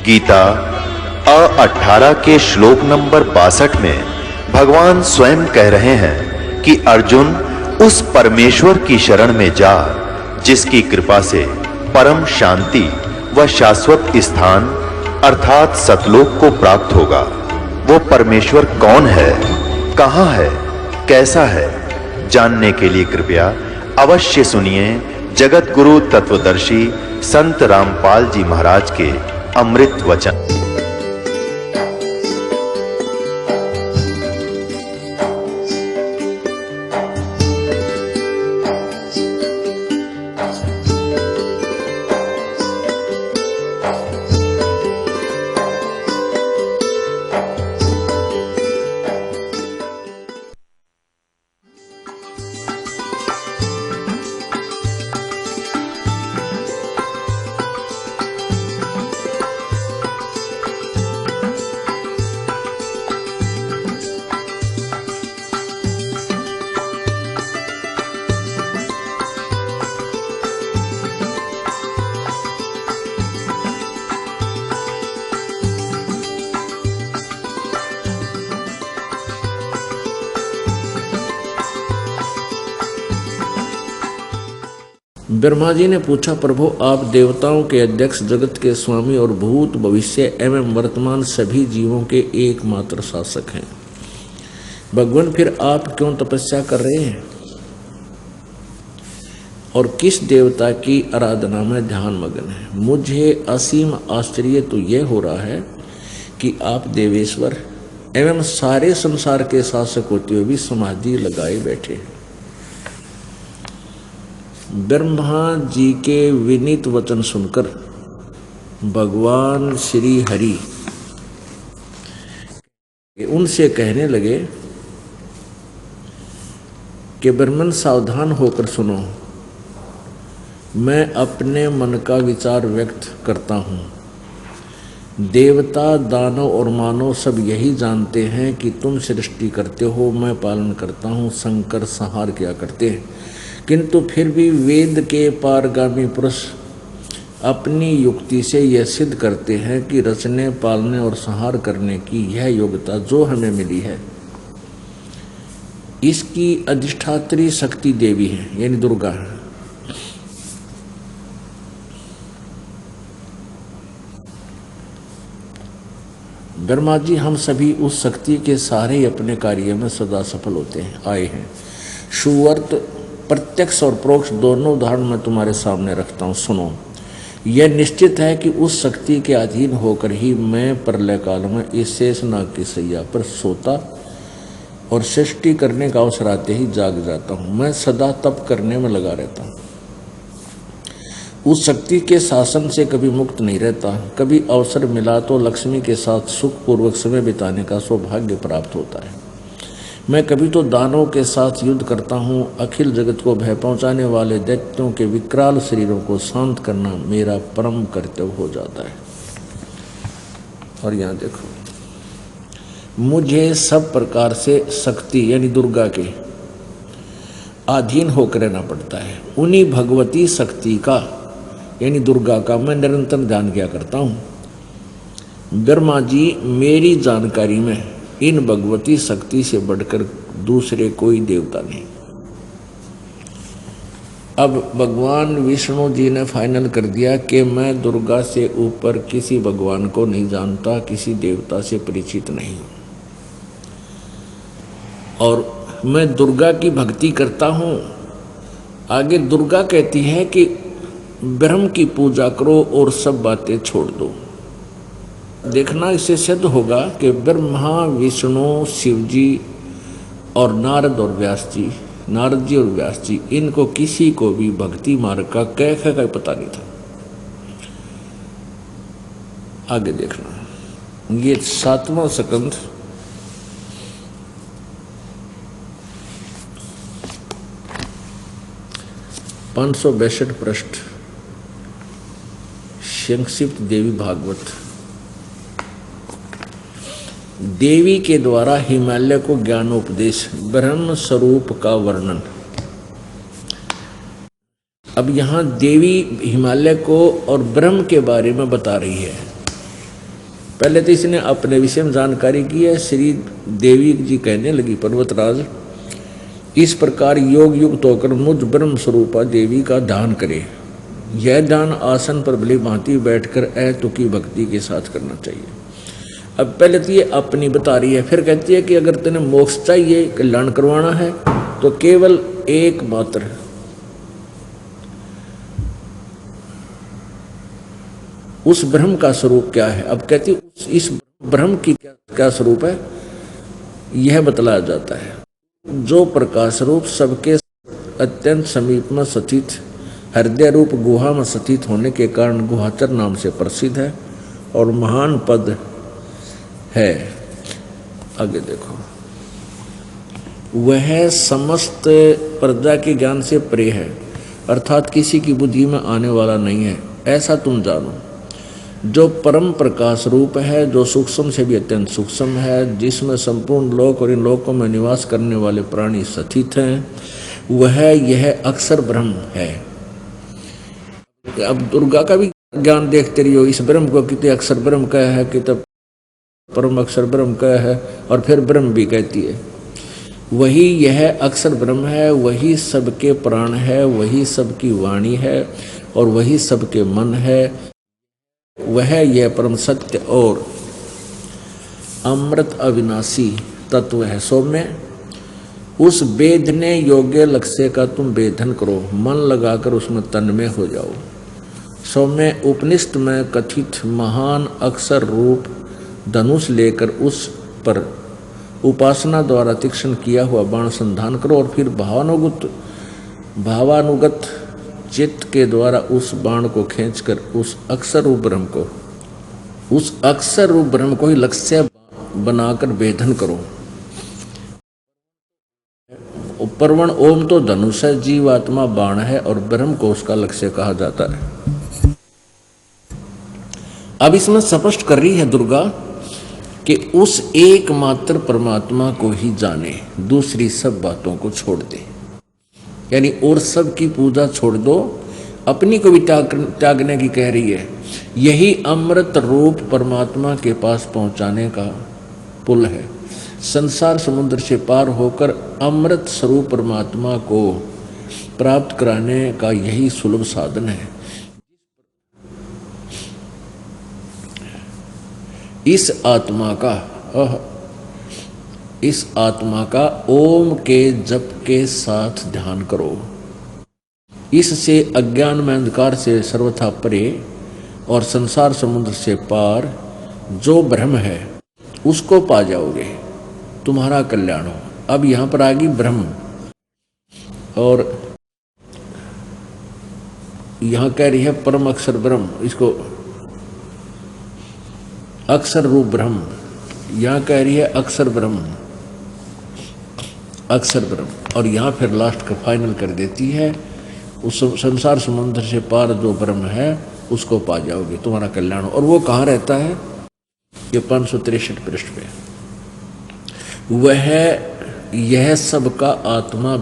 गीता 18 के श्लोक नंबर 62 में भगवान स्वयं कह रहे हैं कि अर्जुन उस परमेश्वर की शरण में जा जिसकी कृपा से परम शांति व शाश्वत स्थान अर्थात सतलोक को प्राप्त होगा। वो परमेश्वर कौन है, कहां है, कैसा है, जानने के लिए कृपया अवश्य सुनिए जगत गुरु तत्वदर्शी संत रामपाल जी महाराज के अमृत वचन। ब्रह्मा जी ने पूछा, प्रभु आप देवताओं के अध्यक्ष, जगत के स्वामी और भूत भविष्य एवं वर्तमान सभी जीवों के एकमात्र शासक हैं। भगवान फिर आप क्यों तपस्या कर रहे हैं और किस देवता की आराधना में ध्यान मग्न है? मुझे असीम आश्चर्य तो यह हो रहा है कि आप देवेश्वर एवं सारे संसार के शासक होते हुए भी समाधि लगाए बैठे हैं। ब्रह्मा जी के विनीत वचन सुनकर भगवान श्री हरि उनसे कहने लगे कि ब्रह्मन सावधान होकर सुनो, मैं अपने मन का विचार व्यक्त करता हूँ। देवता, दानव और मानव सब यही जानते हैं कि तुम सृष्टि करते हो, मैं पालन करता हूँ, संकर संहार किया करते हैं। किंतु फिर भी वेद के पारगामी पुरुष अपनी युक्ति से यह सिद्ध करते हैं कि रचने, पालने और संहार करने की यह योग्यता जो हमें मिली है, इसकी अधिष्ठात्री शक्ति देवी है, यानी दुर्गा है। ब्रह्मा जी, हम सभी उस शक्ति के सारे अपने कार्य में सदा सफल होते हैं आए हैं। सुअर्थ प्रत्यक्ष और परोक्ष दोनों उदाहरण मैं तुम्हारे सामने रखता हूँ, सुनो। यह निश्चित है कि उस शक्ति के अधीन होकर ही मैं प्रलय काल में इस शेषनाग की सैया पर सोता और सृष्टि करने का अवसर आते ही जाग जाता हूँ। मैं सदा तप करने में लगा रहता हूँ, उस शक्ति के शासन से कभी मुक्त नहीं रहता। कभी अवसर मिला तो लक्ष्मी के साथ सुखपूर्वक समय बिताने का सौभाग्य प्राप्त होता है। मैं कभी तो दानवों के साथ युद्ध करता हूँ। अखिल जगत को भय पहुँचाने वाले दैत्यों के विकराल शरीरों को शांत करना मेरा परम कर्तव्य हो जाता है। और यहाँ देखो, मुझे सब प्रकार से शक्ति यानी दुर्गा के अधीन होकर रहना पड़ता है। उन्हीं भगवती शक्ति का यानी दुर्गा का मैं निरंतर ध्यान किया करता हूँ। ब्रह्मा जी, मेरी जानकारी में इन भगवती शक्ति से बढ़कर दूसरे कोई देवता नहीं। अब भगवान विष्णु जी ने फाइनल कर दिया कि मैं दुर्गा से ऊपर किसी भगवान को नहीं जानता, किसी देवता से परिचित नहीं हूं, और मैं दुर्गा की भक्ति करता हूं। आगे दुर्गा कहती है कि ब्रह्म की पूजा करो और सब बातें छोड़ दो। देखना, इससे सिद्ध होगा कि ब्रह्मा, विष्णु, शिव जी और नारद और व्यास जी, नारद जी और व्यास जी, इनको किसी को भी भक्ति मार्ग का कैसे का पता नहीं था। आगे देखना, ये 7वां स्कंध 562 पृष्ठ, संक्षिप्त देवी भागवत। देवी के द्वारा हिमालय को ज्ञानोपदेश, ब्रह्म स्वरूप का वर्णन। अब यहाँ देवी हिमालय को और ब्रह्म के बारे में बता रही है। पहले तो इसने अपने विषय में जानकारी की है। श्री देवी जी कहने लगी, पर्वतराज इस प्रकार योग युक्त होकर मुझ ब्रह्म स्वरूपा देवी का ध्यान करे। यह ध्यान आसन पर भली भांति बैठकर अतुकी भक्ति के साथ करना चाहिए। अब पहले तो ये अपनी बता रही है, फिर कहती है कि अगर तेने मोक्ष चाहिए, कल्याण करवाना है, तो केवल एकमात्र उस ब्रह्म का स्वरूप क्या है। अब कहती इस ब्रह्म की क्या स्वरूप है, यह बतलाया जाता है। जो प्रकाश रूप सबके अत्यंत समीप में स्थित हृदय रूप गुहा में स्थित होने के कारण गुहाचर नाम से प्रसिद्ध है और महान पद है। आगे देखो, वह समस्त प्रजा के ज्ञान से परे है, अर्थात किसी की बुद्धि में आने वाला नहीं है, ऐसा तुम जानो। जो परम प्रकाश रूप है, जो सूक्ष्म से भी अत्यंत सूक्ष्म है, जिसमें संपूर्ण लोक और इन लोकों में निवास करने वाले प्राणी स्थित हैं, वह यह अक्षर ब्रह्म है। अब दुर्गा का भी ज्ञान देखते रहियो, इस ब्रह्म को कितने अक्षर ब्रह्म का है, कितने परम अक्षर ब्रह्म का है, और फिर ब्रह्म भी कहती है। वही यह अक्षर ब्रह्म है, वही सबके प्राण है, वही सबकी वाणी है और वही सबके मन है। वह यह परम सत्य और अमृत अविनाशी तत्व है। सौम्य उस वेदने योग्य लक्ष्य का तुम वेदन करो, मन लगाकर उसमें तन्मय हो जाओ। सौम्य उपनिषद में कथित महान अक्षर रूप धनुष लेकर उस पर उपासना द्वारा तीक्ष्ण किया हुआ बाण संधान करो और फिर भावानुगत चित्त के द्वारा उस बाण को खींचकर उस अक्षर रूप ब्रह्म को ही लक्ष्य बनाकर वेधन करो। परवण ओम तो धनुष है, जीवात्मा बाण है और ब्रह्म को उसका लक्ष्य कहा जाता है। अब इसमें स्पष्ट कर रही है दुर्गा कि उस एकमात्र परमात्मा को ही जाने, दूसरी सब बातों को छोड़ दे। यानी और सब की पूजा छोड़ दो, अपनी को भी त्यागने की कह रही है। यही अमृत रूप परमात्मा के पास पहुंचाने का पुल है। संसार समुद्र से पार होकर अमृत स्वरूप परमात्मा को प्राप्त कराने का यही सुलभ साधन है। इस आत्मा का ओम के जप के साथ ध्यान करो। इससे अज्ञान में अंधकार से सर्वथा परे और संसार समुद्र से पार जो ब्रह्म है उसको पा जाओगे, तुम्हारा कल्याण हो। अब यहां पर आ गई ब्रह्म, और यहां कह रही है परम अक्षर ब्रह्म, इसको अक्षर रूप ब्रह्म, यहां कह रही है अक्षर ब्रह्म, और यहां फिर लास्ट का फाइनल कर देती है, उस संसार समुद्र से पार जो ब्रह्म है उसको पा जाओगे, तुम्हारा कल्याण हो। और वो कहाँ रहता है, ये 563 पृष्ठ पे। वह यह सबका आत्मा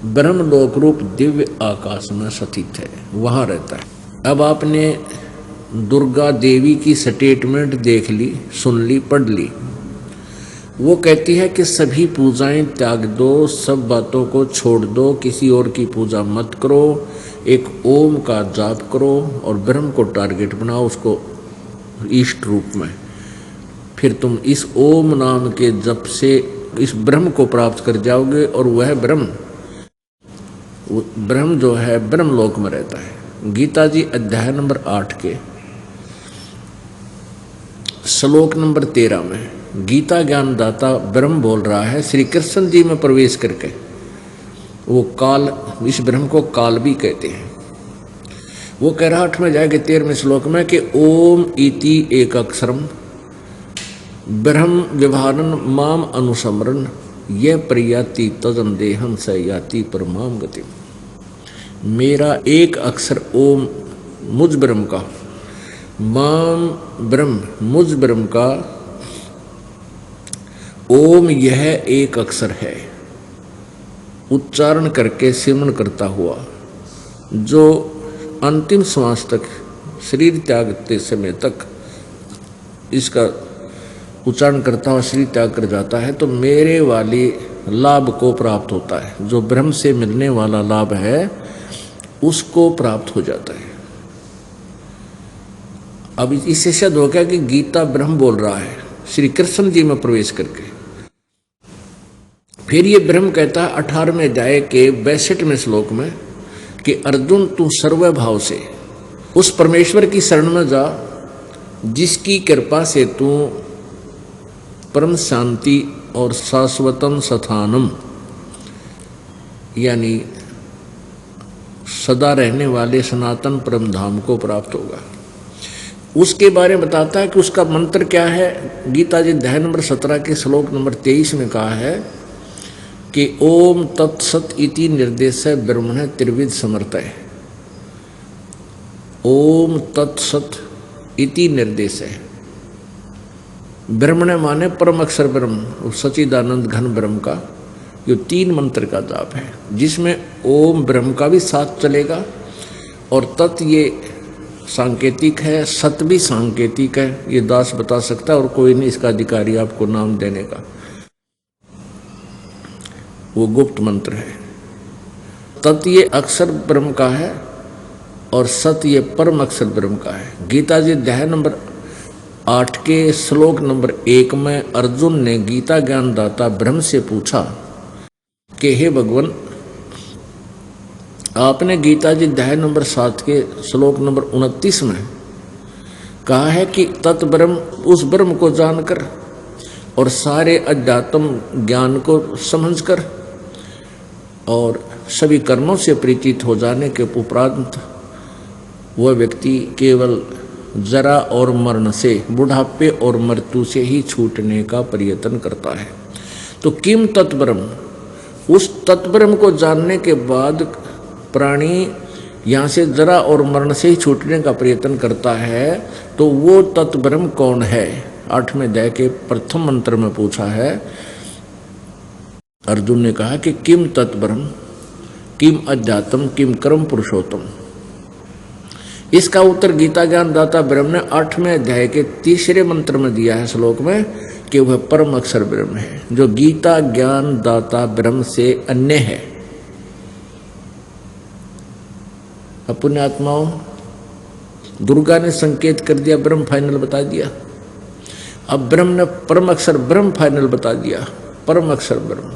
ब्रह्म लोक रूप दिव्य आकाश में स्थित है, वहां रहता है। अब आपने दुर्गा देवी की स्टेटमेंट देख ली, सुन ली, पढ़ ली। वो कहती है कि सभी पूजाएं त्याग दो, सब बातों को छोड़ दो, किसी और की पूजा मत करो, एक ओम का जाप करो और ब्रह्म को टारगेट बनाओ, उसको इष्ट रूप में। फिर तुम इस ओम नाम के जप से इस ब्रह्म को प्राप्त कर जाओगे, और वह ब्रह्म जो है ब्रह्म लोक में रहता है। गीता जी अध्याय नंबर 8 के श्लोक नंबर 13 में गीता ज्ञानदाता ब्रह्म बोल रहा है, श्री कृष्ण जी में प्रवेश करके। वो काल, इस ब्रह्म को काल भी कहते हैं। वो कह रहा 8 में जाएगा 13वें श्लोक में कि ओम इति एक अक्षरम ब्रह्म व्यवहारन माम अनुसमरन ये प्रयाति तजन देहम स याति परमाम गति। मेरा एक अक्षर ओम मुझ ब्रह्म का, माम ब्रह्म मुझ ब्रह्म का, ओम यह एक अक्षर है, उच्चारण करके सिमरन करता हुआ जो अंतिम श्वास तक, शरीर त्यागते समय तक इसका उच्चारण करता हुआ शरीर त्याग कर जाता है तो मेरे वाले लाभ को प्राप्त होता है, जो ब्रह्म से मिलने वाला लाभ है उसको प्राप्त हो जाता है। अब इससे सिद्ध हो गया कि गीता ब्रह्म बोल रहा है श्री कृष्ण जी में प्रवेश करके। फिर ये ब्रह्म कहता है 18वें अध्याय के 62वें श्लोक में कि अर्जुन तू सर्वभाव से उस परमेश्वर की शरण में जा जिसकी कृपा से तू परम शांति और शाश्वतम स्थानम यानी सदा रहने वाले सनातन परम धाम को प्राप्त होगा। उसके बारे में बताता है कि उसका मंत्र क्या है। गीता जी अध्याय नंबर 17 के श्लोक नंबर 23 में कहा है कि ओम तत्सत इति निर्देश ब्रह्मण त्रिविध समर्थय। ओम तत्सत इति निर्देश है। ब्रह्मण माने परम अक्षर ब्रह्म, सच्चिदानंद घन ब्रह्म का जो 3 मंत्र का जाप है, जिसमें ओम ब्रह्म का भी साथ चलेगा और तत् ये सांकेतिक है, सत भी सांकेतिक है। ये दास बता सकता है और कोई नहीं इसका अधिकारी आपको नाम देने का, वो गुप्त मंत्र है। तत् ये अक्षर ब्रह्म का है और सत ये परम अक्षर ब्रह्म का है। गीता जी अध्याय नंबर 8 के श्लोक नंबर 1 में अर्जुन ने गीता ज्ञान दाता ब्रह्म से पूछा कि हे भगवान, आपने गीता जी अध्याय नंबर 7 के श्लोक नंबर 29 में कहा है कि तत् ब्रह्म उस ब्रह्म को जानकर और सारे अध्यात्म ज्ञान को समझकर और सभी कर्मों से परिचित हो जाने के उपरांत वह व्यक्ति केवल जरा और मरण से, बुढ़ापे और मृत्यु से ही छूटने का प्रयत्न करता है। तो किम तत्ब्रह्म, उस तत्ब्रह्म को जानने के बाद प्राणी यहाँ से जरा और मरण से ही छूटने का प्रयत्न करता है, तो वो तत्ब्रह्म कौन है? 8वें अध्याय के प्रथम मंत्र में पूछा है। अर्जुन ने कहा कि किम तत्ब्रह्म, किम अध्यात्म, किम कर्म पुरुषोत्तम। इसका उत्तर गीता ज्ञान दाता ब्रह्म ने 8वें अध्याय के 3रे मंत्र में दिया है श्लोक में कि वह परम अक्षर ब्रह्म है, जो गीता ज्ञान दाता ब्रह्म से अन्य है। पुण्य आत्माओं, दुर्गा ने संकेत कर दिया, ब्रह्म फाइनल बता दिया। अब ब्रह्म ने परम अक्षर ब्रह्म फाइनल बता दिया, परम अक्षर ब्रह्म।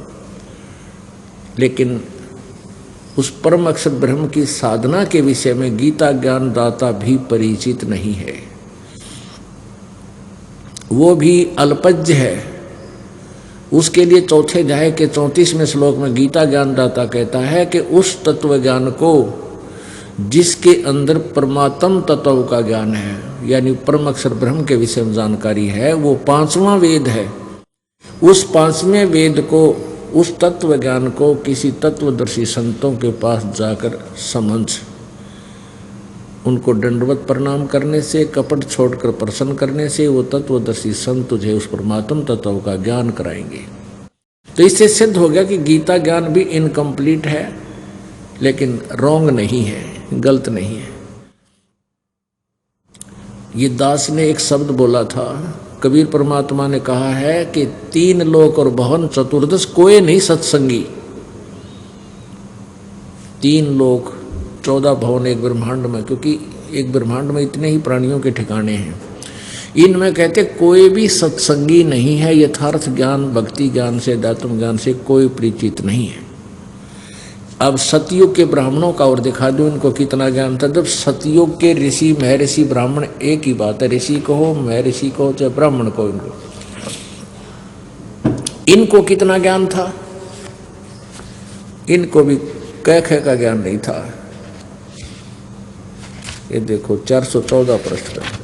लेकिन उस परम अक्षर ब्रह्म की साधना के विषय में गीता ज्ञान दाता भी परिचित नहीं है, वो भी अल्पज्ञ है। उसके लिए 4थे अध्याय के 34वें श्लोक में गीता ज्ञान दाता कहता है कि उस तत्व ज्ञान को जिसके अंदर परमात्म तत्व का ज्ञान है, यानी परम अक्षर ब्रह्म के विषय में जानकारी है, वो 5वां वेद है। उस 5वें वेद को, उस तत्व ज्ञान को किसी तत्वदर्शी संतों के पास जाकर समझ, उनको दंडवत प्रणाम करने से, कपट छोड़कर प्रसन्न करने से वो तत्वदर्शी संत तुझे उस परमात्म तत्व का ज्ञान कराएंगे। तो इससे सिद्ध हो गया कि गीता ज्ञान भी इनकम्प्लीट है, लेकिन रॉन्ग नहीं है, गलत नहीं है। ये दास ने एक शब्द बोला था, कबीर परमात्मा ने कहा है कि 3 लोक और भवन चतुर्दश कोई नहीं सत्संगी। 3 लोक 14 भवन एक ब्रह्मांड में, क्योंकि एक ब्रह्मांड में इतने ही प्राणियों के ठिकाने हैं। इनमें कहते कोई भी सत्संगी नहीं है, यथार्थ ज्ञान भक्ति ज्ञान से, अध्यात्म ज्ञान से कोई परिचित नहीं है। अब सतयुग के ब्राह्मणों का और दिखा दूं इनको कितना ज्ञान था। जब सतयुग के ऋषि महर्षि ब्राह्मण एक ही बात है, ऋषि कहो महर्षि कहो चाहे ब्राह्मण कहो, इनको कितना ज्ञान था। इनको भी कह का ज्ञान नहीं था। ये देखो 414 पृष्ठ पर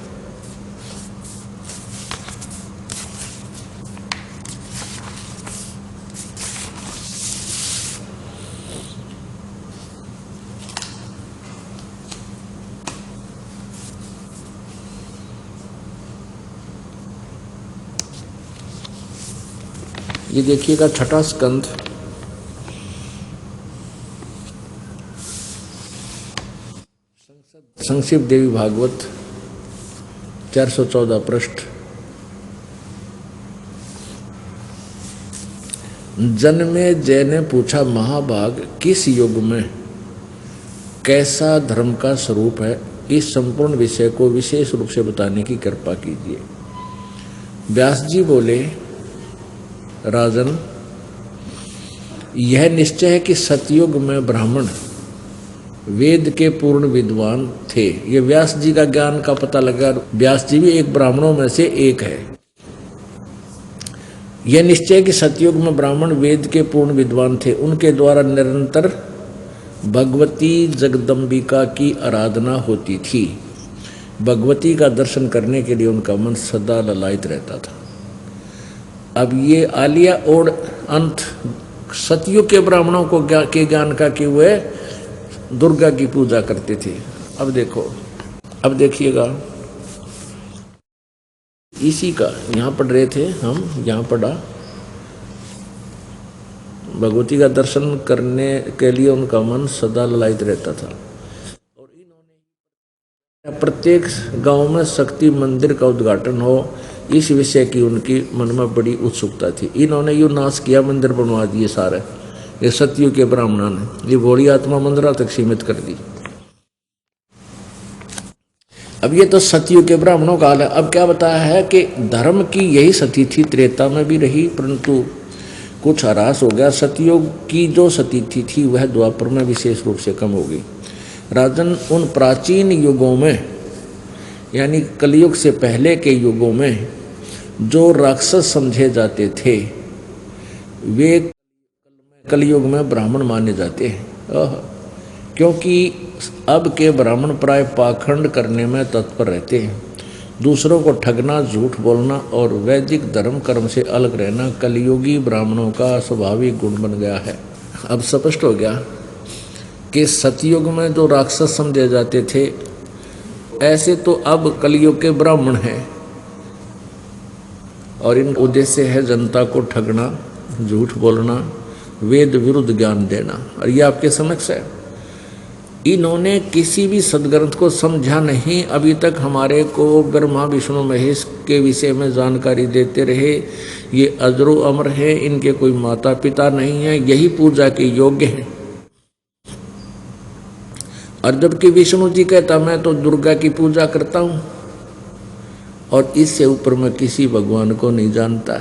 ये देखिएगा 6ठा स्कंध, संक्षिप्त देवी भागवत 414 पृष्ठ। जन्मेजय ने पूछा, महाभाग किस युग में कैसा धर्म का स्वरूप है, इस संपूर्ण विषय को विशेष रूप से बताने की कृपा कीजिए। व्यास जी बोले, राजन, यह निश्चय है कि सतयुग में ब्राह्मण वेद के पूर्ण विद्वान थे। ये व्यास जी का ज्ञान का पता लगा। व्यास जी भी एक ब्राह्मणों में से एक है। यह निश्चय कि सतयुग में ब्राह्मण वेद के पूर्ण विद्वान थे। उनके द्वारा निरंतर भगवती जगदम्बिका की आराधना होती थी। भगवती का दर्शन करने के लिए उनका मन सदा ललायित रहता था। अब ये आलिया और अंत सतयुग के ब्राह्मणों को के ज्ञान का कि वे दुर्गा की पूजा करते थे। अब देखो, अब देखिएगा, इसी का यहाँ पढ़ रहे थे हम, यहाँ पढ़ा भगवती का दर्शन करने के लिए उनका मन सदा ललायित रहता था। और इन्होंने प्रत्येक गांव में शक्ति मंदिर का उद्घाटन हो, इस विषय की उनकी मन में बड़ी उत्सुकता थी। इन्होंने यूँ नाश किया, मंदिर बनवा दिए सारे। ये सतयुग के ब्राह्मणों ने ये भोली आत्मा मंदिरों तक सीमित कर दी। अब ये तो सतयुग के ब्राह्मणों का हाल है। अब क्या बताया है कि धर्म की यही सती थी, त्रेता में भी रही, परंतु कुछ ह्रास हो गया। सतयुग की जो सती थी वह द्वापर में विशेष रूप से कम हो गई। राजन, उन प्राचीन युगों में यानी कलयुग से पहले के युगों में जो राक्षस समझे जाते थे वे कलयुग में ब्राह्मण माने जाते हैं। क्योंकि अब के ब्राह्मण प्राय पाखंड करने में तत्पर रहते हैं। दूसरों को ठगना, झूठ बोलना और वैदिक धर्म कर्म से अलग रहना कलयुगी ब्राह्मणों का स्वाभाविक गुण बन गया है। अब स्पष्ट हो गया कि सतयुग में जो राक्षस समझे जाते थे ऐसे तो अब कलयुग के ब्राह्मण हैं और इन उद्देश्य है जनता को ठगना, झूठ बोलना, वेद विरुद्ध ज्ञान देना। और ये आपके समक्ष है। इन्होंने किसी भी सदग्रंथ को समझा नहीं। अभी तक हमारे को ब्रह्मा विष्णु महेश के विषय में जानकारी देते रहे। ये अजरो अमर है, इनके कोई माता पिता नहीं है, यही पूजा के योग्य हैं। और जबकि विष्णु जी कहता मैं तो दुर्गा की पूजा करता हूँ और इससे ऊपर मैं किसी भगवान को नहीं जानता,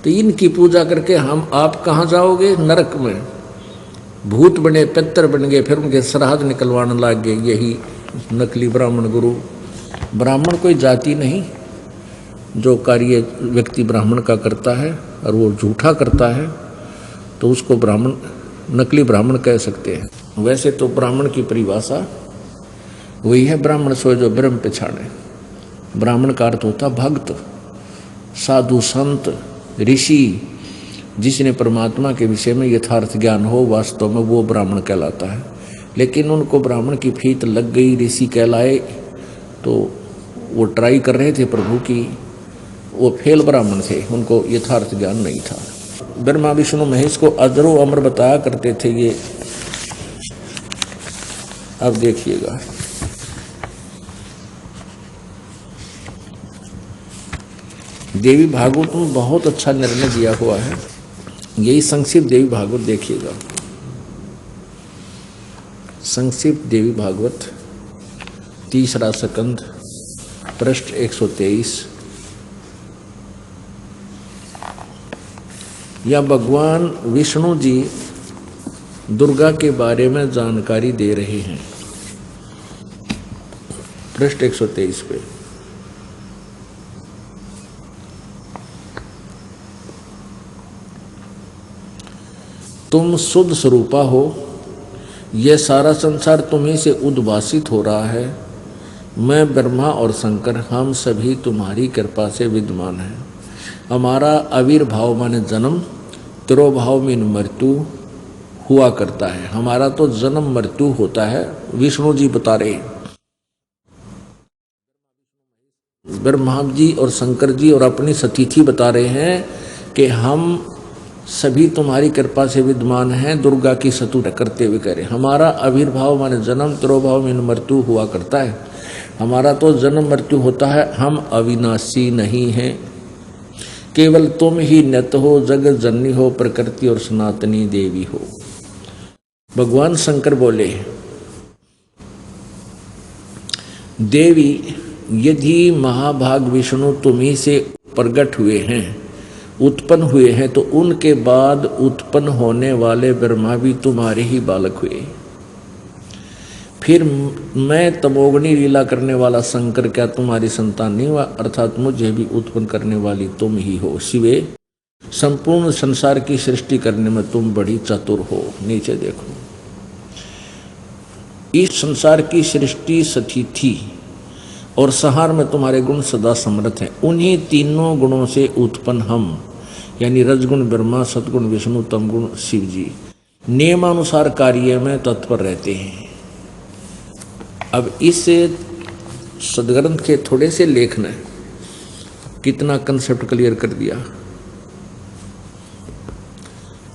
तो इनकी पूजा करके आप कहाँ जाओगे? नरक में। भूत बने, पितर बन गए, फिर उनके श्राद्ध निकलवाने लग गए यही नकली ब्राह्मण गुरु। ब्राह्मण कोई जाति नहीं, जो कार्य व्यक्ति ब्राह्मण का करता है और वो झूठा करता है तो उसको ब्राह्मण, नकली ब्राह्मण कह सकते हैं। वैसे तो ब्राह्मण की परिभाषा वही है, ब्राह्मण सो जो ब्रह्म पछाणे। ब्राह्मण का अर्थ होता भक्त, साधु, संत, ऋषि, जिसने परमात्मा के विषय में यथार्थ ज्ञान हो, वास्तव में वो ब्राह्मण कहलाता है। लेकिन उनको ब्राह्मण की फीत लग गई, ऋषि कहलाए, तो वो ट्राई कर रहे थे प्रभु की, वो फेल ब्राह्मण थे, उनको यथार्थ ज्ञान नहीं था। ब्रह्मा विष्णु महेश को अजरो अमर बताया करते थे ये। अब देखिएगा, देवी भागवत में बहुत अच्छा निर्णय दिया हुआ है। यही संक्षिप्त देवी भागवत देखिएगा। संक्षिप्त देवी भागवत 3रा स्कंध, पृष्ठ 123। या भगवान विष्णु जी दुर्गा के बारे में जानकारी दे रहे हैं। पृष्ठ 123 पे तुम शुद्ध स्वरूपा हो, यह सारा संसार तुम्ही से उद्भासित हो रहा है। मैं ब्रह्मा और शंकर हम सभी तुम्हारी कृपा से विद्यमान हैं। हमारा आविर्भाव माने जन्म, तिरोभाव में मृत्यु हुआ करता है। हमारा तो जन्म मृत्यु होता है, विष्णु जी बता रहे। ब्रह्मा जी और शंकर जी और अपनी सतीथि बता रहे हैं कि हम सभी तुम्हारी कृपा से विद्यमान हैं। दुर्गा की स्तुति करते हुए कह रहे हमारा आविर्भाव माने जन्म, तिरोभाव में मृत्यु हुआ करता है। हमारा तो जन्म मृत्यु होता है, हम अविनाशी नहीं हैं। केवल तुम ही नित हो, जगत जननी हो, प्रकृति और सनातनी देवी हो। भगवान शंकर बोले, देवी यदि महाभाग विष्णु तुम्ही से प्रकट हुए हैं, उत्पन्न हुए हैं, तो उनके बाद उत्पन्न होने वाले ब्रह्मा भी तुम्हारे ही बालक हुए। फिर मैं तमोगुणी लीला करने वाला शंकर क्या तुम्हारी संतान नहीं हुआ? अर्थात मुझे भी उत्पन्न करने वाली तुम ही हो। शिवे, संपूर्ण संसार की सृष्टि करने में तुम बड़ी चतुर हो। नीचे देखो, इस संसार की सृष्टि सती थी और संहार में तुम्हारे गुण सदा समर्थ हैं। उन्हीं तीनों गुणों से उत्पन्न हम, यानी रजगुण ब्रह्मा, सतगुण विष्णु, तमगुण शिव जी, नियमानुसार कार्य में तत्पर रहते हैं। अब इस सदग्रंथ के थोड़े से लेख ने कितना कंसेप्ट क्लियर कर दिया।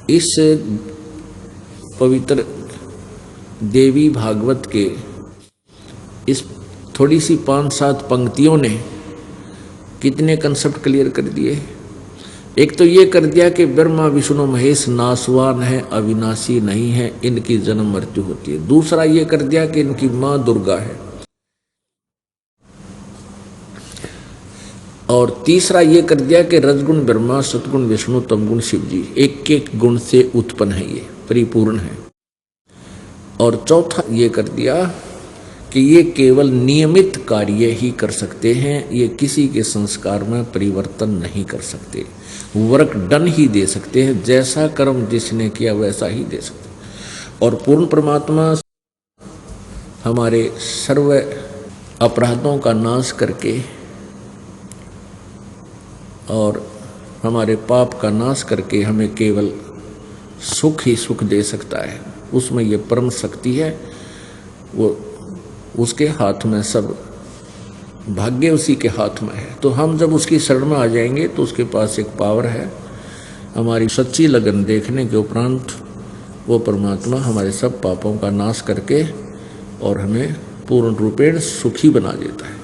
इस पवित्र देवी भागवत के इस थोड़ी सी 5-7 पंक्तियों ने कितने कंसेप्ट क्लियर कर दिए। एक तो ये कर दिया कि ब्रह्मा विष्णु महेश नासवान है, अविनाशी नहीं है, इनकी जन्म मृत्यु होती है। दूसरा ये कर दिया कि इनकी मां दुर्गा है। और तीसरा ये कर दिया कि रजगुण ब्रह्मा, सतगुण विष्णु, तमगुण शिव जी, एक एक गुण से उत्पन्न है, ये परिपूर्ण है। और चौथा ये कर दिया कि ये केवल नियमित कार्य ही कर सकते हैं, ये किसी के संस्कार में परिवर्तन नहीं कर सकते, वर्क डन ही दे सकते हैं, जैसा कर्म जिसने किया वैसा ही दे सकते हैं। और पूर्ण परमात्मा हमारे सर्व अपराधों का नाश करके और हमारे पाप का नाश करके हमें केवल सुख ही सुख दे सकता है। उसमें ये परम शक्ति है, वो उसके हाथ में, सब भाग्य उसी के हाथ में है। तो हम जब उसकी शरण में आ जाएंगे तो उसके पास एक पावर है। हमारी सच्ची लगन देखने के उपरांत वो परमात्मा हमारे सब पापों का नाश करके और हमें पूर्ण रूपेण सुखी बना देता है।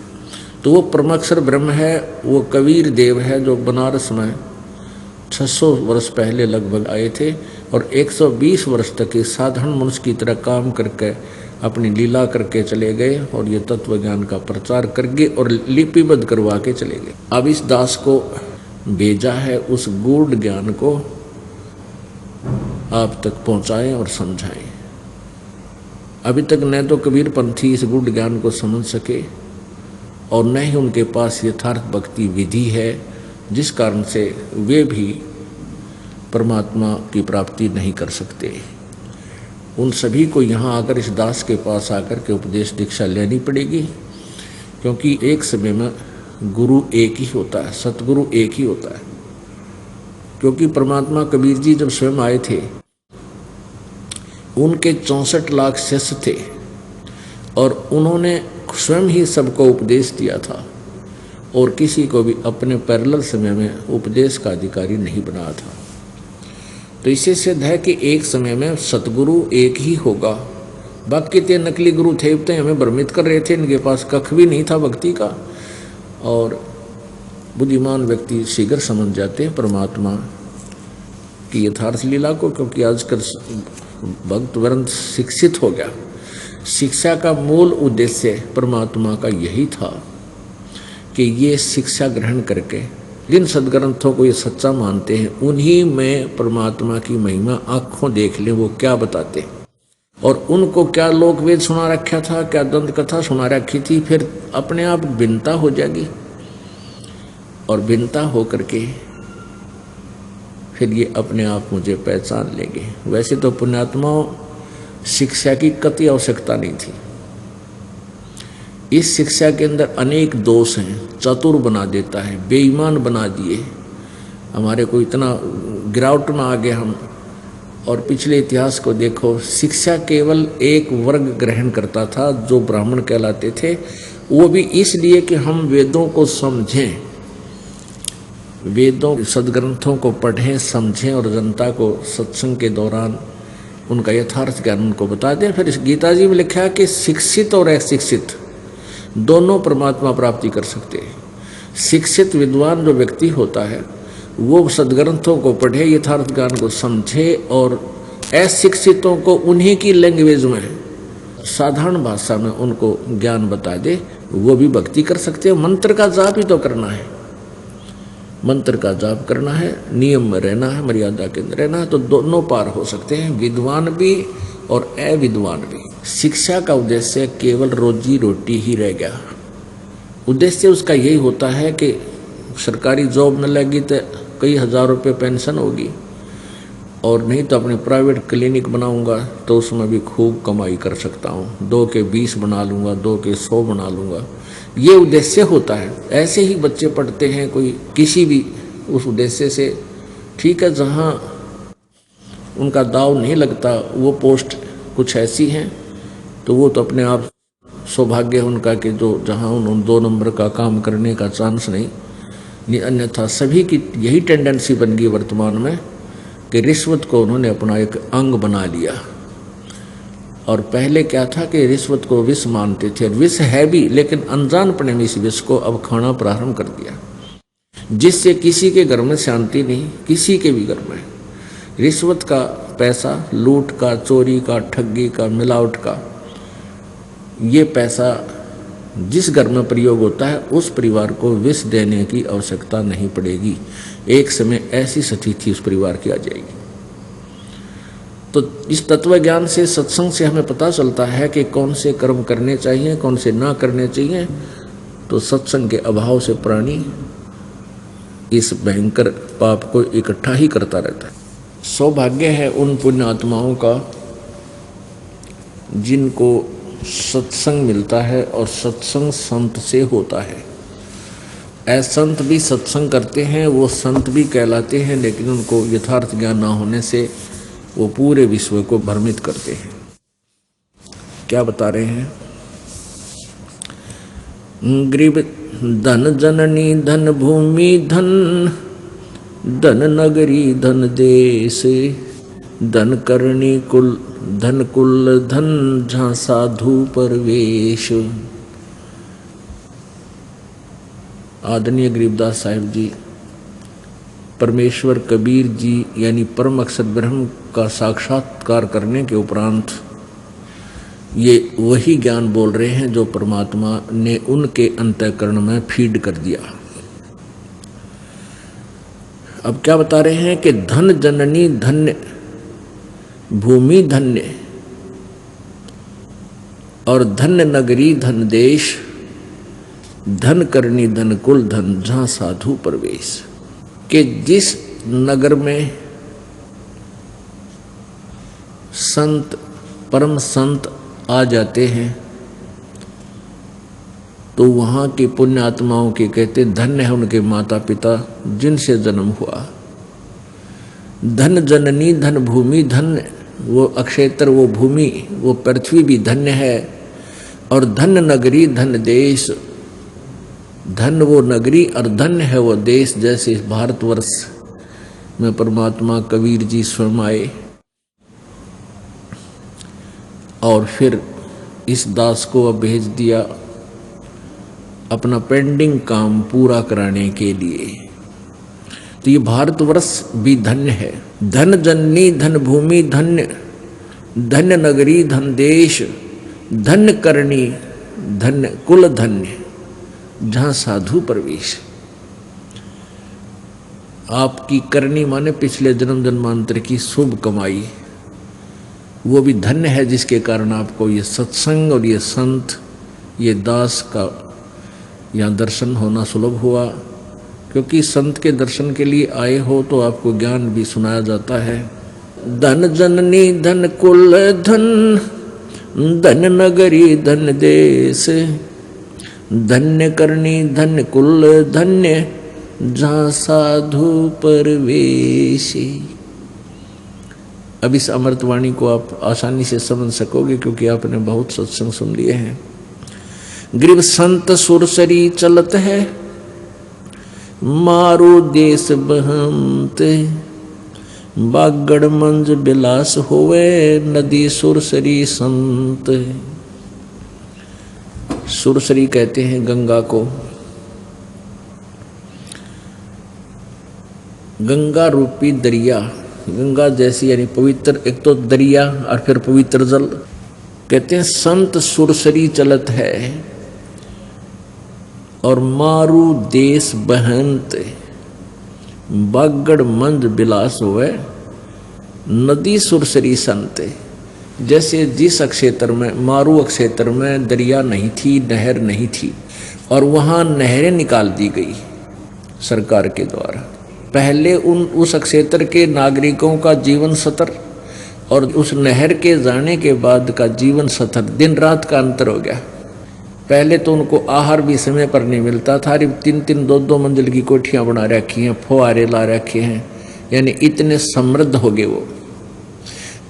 तो वो परमाक्षर ब्रह्म है, वो कबीर देव है जो बनारस में 600 वर्ष पहले लगभग आए थे और 120 वर्ष तक इस साधारण मनुष्य की तरह काम करके अपनी लीला करके चले गए और ये तत्व ज्ञान का प्रचार करके और लिपिबद्ध करवा के चले गए। अब इस दास को भेजा है उस गूढ़ ज्ञान को आप तक पहुंचाएं और समझाएं। अभी तक न तो कबीर पंथी इस गूढ़ ज्ञान को समझ सके और न ही उनके पास यथार्थ भक्ति विधि है, जिस कारण से वे भी परमात्मा की प्राप्ति नहीं कर सकते। उन सभी को यहाँ आकर इस दास के पास आकर के उपदेश दीक्षा लेनी पड़ेगी, क्योंकि एक समय में गुरु एक ही होता है, सतगुरु एक ही होता है। क्योंकि परमात्मा कबीर जी जब स्वयं आए थे उनके 64 लाख शिष्य थे और उन्होंने स्वयं ही सबको उपदेश दिया था और किसी को भी अपने पैरेलल समय में उपदेश का अधिकारी नहीं बनाया था। तो इससे सिद्ध है कि एक समय में सतगुरु एक ही होगा। बाकी ते नकली गुरु थे, तो हमें भ्रमित कर रहे थे, इनके पास कख भी नहीं था भक्ति का। और बुद्धिमान व्यक्ति शीघ्र समझ जाते हैं परमात्मा की यथार्थ लीला को, क्योंकि आजकल भक्त वृंद शिक्षित हो गया। शिक्षा का मूल उद्देश्य परमात्मा का यही था कि ये शिक्षा ग्रहण करके जिन सदग्रंथों को ये सच्चा मानते हैं उन्हीं में परमात्मा की महिमा आंखों देख ले वो क्या बताते, और उनको क्या लोकवेद सुना रखा था, क्या दंत कथा सुना रखी थी, फिर अपने आप भिन्नता हो जाएगी और भिन्नता हो करके फिर ये अपने आप मुझे पहचान लेंगे। वैसे तो पुण्यात्माओं शिक्षा की कतई आवश्यकता नहीं थी। इस शिक्षा के अंदर अनेक दोष हैं, चतुर बना देता है, बेईमान बना दिए, हमारे को इतना गिरावट में आ गए हम। और पिछले इतिहास को देखो, शिक्षा केवल एक वर्ग ग्रहण करता था जो ब्राह्मण कहलाते थे, वो भी इसलिए कि हम वेदों को समझें, वेदों सदग्रंथों को पढ़ें समझें और जनता को सत्संग के दौरान उनका यथार्थ ज्ञान उनको बता दें। फिर इस गीता जी में लिखा है कि शिक्षित और अशिक्षित दोनों परमात्मा प्राप्ति कर सकते हैं। शिक्षित विद्वान जो व्यक्ति होता है वो सदग्रंथों को पढ़े, यथार्थ ज्ञान को समझे और अशिक्षितों को उन्हीं की लैंग्वेज में, साधारण भाषा में उनको ज्ञान बता दे, वो भी भक्ति कर सकते हैं। मंत्र का जाप ही तो करना है, मंत्र का जाप करना है, नियम में रहना है, मर्यादा के अंदर रहना है, तो दोनों पार हो सकते हैं, विद्वान भी और अविद्वान भी। शिक्षा का उद्देश्य केवल रोजी रोटी ही रह गया। उद्देश्य उसका यही होता है कि सरकारी जॉब में लगी तो कई हजार रुपये पेंशन होगी, और नहीं तो अपने प्राइवेट क्लिनिक बनाऊंगा तो उसमें भी खूब कमाई कर सकता हूँ, 2 के 20 बना लूँगा, 2 के 100 बना लूँगा, ये उद्देश्य होता है। ऐसे ही बच्चे पढ़ते हैं कोई किसी भी उस उद्देश्य से, ठीक है, जहाँ उनका दाव नहीं लगता, वो पोस्ट कुछ ऐसी हैं तो वो तो अपने आप सौभाग्य है उनका कि जो जहाँ उन्होंने 2 नंबर का काम करने का चांस नहीं, अन्यथा सभी की यही टेंडेंसी बन गई वर्तमान में कि रिश्वत को उन्होंने अपना एक अंग बना लिया। और पहले क्या था कि रिश्वत को विष मानते थे, विष है भी, लेकिन अनजानपने में इस विष को अब खाना प्रारंभ कर दिया, जिससे किसी के घर में शांति नहीं, किसी के भी घर में। रिश्वत का पैसा, लूट का, चोरी का, ठगी का, मिलावट का, ये पैसा जिस घर में प्रयोग होता है उस परिवार को विष देने की आवश्यकता नहीं पड़ेगी। एक समय ऐसी स्थिति उस परिवार की आ जाएगी। तो इस तत्व ज्ञान से, सत्संग से हमें पता चलता है कि कौन से कर्म करने चाहिए, कौन से ना करने चाहिए। तो सत्संग के अभाव से प्राणी इस भयंकर पाप को इकट्ठा ही करता रहता है। सौभाग्य है उन पुण्य आत्माओं का जिनको सत्संग मिलता है और सत्संग संत से होता है। असंत भी सत्संग करते हैं, वो संत भी कहलाते हैं, लेकिन उनको यथार्थ ज्ञान ना होने से वो पूरे विश्व को भ्रमित करते हैं। क्या बता रहे हैं? ग्रीब धन जननी धन भूमि धन, धन नगरी धन देश, धन करणी कुल धन कुल धन, जहाँ साधु परवेश। आदरणीय गरीबदास साहिब जी, परमेश्वर कबीर जी यानी परम अक्षर ब्रह्म का साक्षात्कार करने के उपरांत ये वही ज्ञान बोल रहे हैं जो परमात्मा ने उनके अंतःकरण में फीड कर दिया। अब क्या बता रहे हैं कि धन जननी धन्य भूमि धन्य, और धन्य नगरी धन देश, धन करनी धन कुल धन, जहाँ साधु प्रवेश। कि जिस नगर में संत, परम संत आ जाते हैं तो वहाँ की पुण्य आत्माओं के कहते धन्य है उनके माता पिता जिनसे जन्म हुआ। धन जननी धन भूमि धन्य, वो अक्षेत्र, वो भूमि, वो पृथ्वी भी धन्य है। और धन नगरी धन देश, धन वो नगरी और धन्य है वो देश। जैसे इस भारतवर्ष में परमात्मा कबीर जी स्वयं आए और फिर इस दास को अब भेज दिया अपना पेंडिंग काम पूरा कराने के लिए। तो ये भारतवर्ष भी धन्य है। धन जननी धन भूमि धन्य, धन्य नगरी धन देश, धन्य करणी धन्य कुल धन्य, जहाँ साधु प्रवेश। आपकी करनी माने पिछले जन्म जन्मांतर की शुभ कमाई, वो भी धन्य है जिसके कारण आपको ये सत्संग और ये संत, ये दास का यहाँ दर्शन होना सुलभ हुआ। क्योंकि संत के दर्शन के लिए आए हो तो आपको ज्ञान भी सुनाया जाता है। धन जननी धन कुल धन, धन नगरी धन देश, धन्य करनी धन्य कुल धन्य, जहाँ साधु परवेशी। अब इस अमृतवाणी को आप आसानी से समझ सकोगे क्योंकि आपने बहुत सत्संग सुन लिए हैं। ग्रीव संत सुरसरी चलत है, मारो देश बहमत, बागड़ मंज बिलास होवे, नदी सुरसरी संत। सुरसरी कहते हैं गंगा को। गंगा रूपी दरिया, गंगा जैसी यानी पवित्र, एक तो दरिया और फिर पवित्र जल। कहते हैं संत सुरसरी चलत है और मारू देश बहंत, बागड़ मंद बिलास हुए नदी सुरसरी संत। जैसे जिस क्षेत्र में, मारू क्षेत्र में दरिया नहीं थी, नहर नहीं थी, और वहाँ नहरें निकाल दी गई सरकार के द्वारा। पहले उस क्षेत्र के नागरिकों का जीवन स्तर और उस नहर के जाने के बाद का जीवन स्तर दिन रात का अंतर हो गया। पहले तो उनको आहार भी समय पर नहीं मिलता था, 3-3 2-2 मंजिल की कोठियाँ बना रखी हैं, फुहारे ला रखे हैं, यानी इतने समृद्ध हो गए वो।